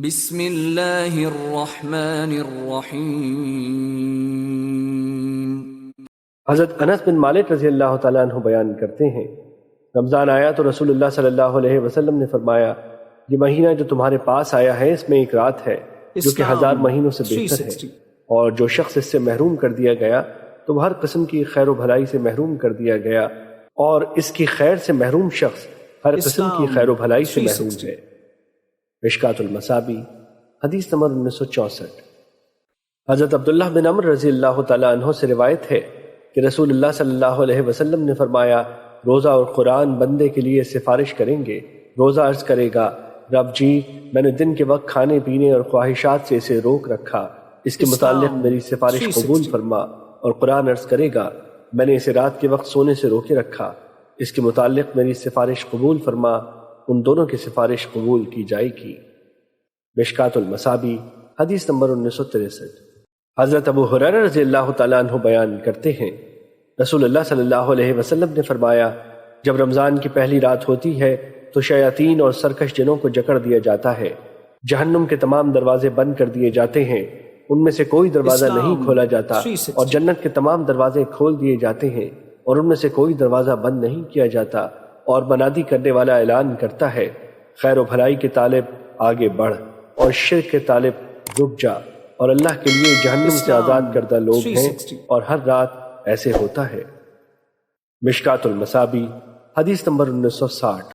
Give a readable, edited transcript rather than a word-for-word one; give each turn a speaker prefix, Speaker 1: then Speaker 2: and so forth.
Speaker 1: بسم اللہ الرحمن الرحیم۔
Speaker 2: حضرت انس بن مالک رضی اللہ تعالیٰ عنہ بیان کرتے ہیں، رمضان آیا تو رسول اللہ صلی اللہ علیہ وسلم نے فرمایا، یہ مہینہ جو تمہارے پاس آیا ہے اس میں ایک رات ہے جو کہ 1000 مہینوں سے بہتر ہے، اور جو شخص اس سے محروم کر دیا گیا تو ہر قسم کی خیر و بھلائی سے محروم کر دیا گیا، اور اس کی خیر سے محروم شخص ہر قسم کی خیر و بھلائی سے محروم ہے۔ مشکات المصابی حدیث نمبر 1964۔ حضرت عبداللہ بن عمر رضی اللہ تعالیٰ عنہ سے روایت ہے کہ رسول اللہ صلی اللہ علیہ وسلم نے فرمایا، روزہ اور قرآن بندے کے لیے سفارش کریں گے۔ روزہ عرض کرے گا، رب جی میں نے دن کے وقت کھانے پینے اور خواہشات سے اسے روک رکھا، اس کے متعلق میری سفارش قبول فرما۔ اور قرآن عرض کرے گا، میں نے اسے رات کے وقت سونے سے روکے رکھا، اس کے متعلق میری سفارش قبول فرما۔ ان دونوں کی سفارش قبول کی جائے گی۔ مشکات المصابی حدیث نمبر 1963۔ حضرت ابو ہریرہ رضی اللہ تعالیٰ عنہ بیان کرتے ہیں، رسول اللہ صلی اللہ علیہ وسلم نے فرمایا، جب رمضان کی پہلی رات ہوتی ہے تو شیاطین اور سرکش جنوں کو جکڑ دیا جاتا ہے، جہنم کے تمام دروازے بند کر دیے جاتے ہیں، ان میں سے کوئی دروازہ نہیں کھولا جاتا، اور جنت کے تمام دروازے کھول دیے جاتے ہیں اور ان میں سے کوئی دروازہ بند نہیں کیا جاتا، اور منادی کرنے والا اعلان کرتا ہے، خیر و بھلائی کے طالب آگے بڑھ، اور شرک کے طالب رک جا، اور اللہ کے لیے جہنم سے آزاد کردہ لوگ ہیں، اور ہر رات ایسے ہوتا ہے۔ مشکات المصابی حدیث نمبر 1960۔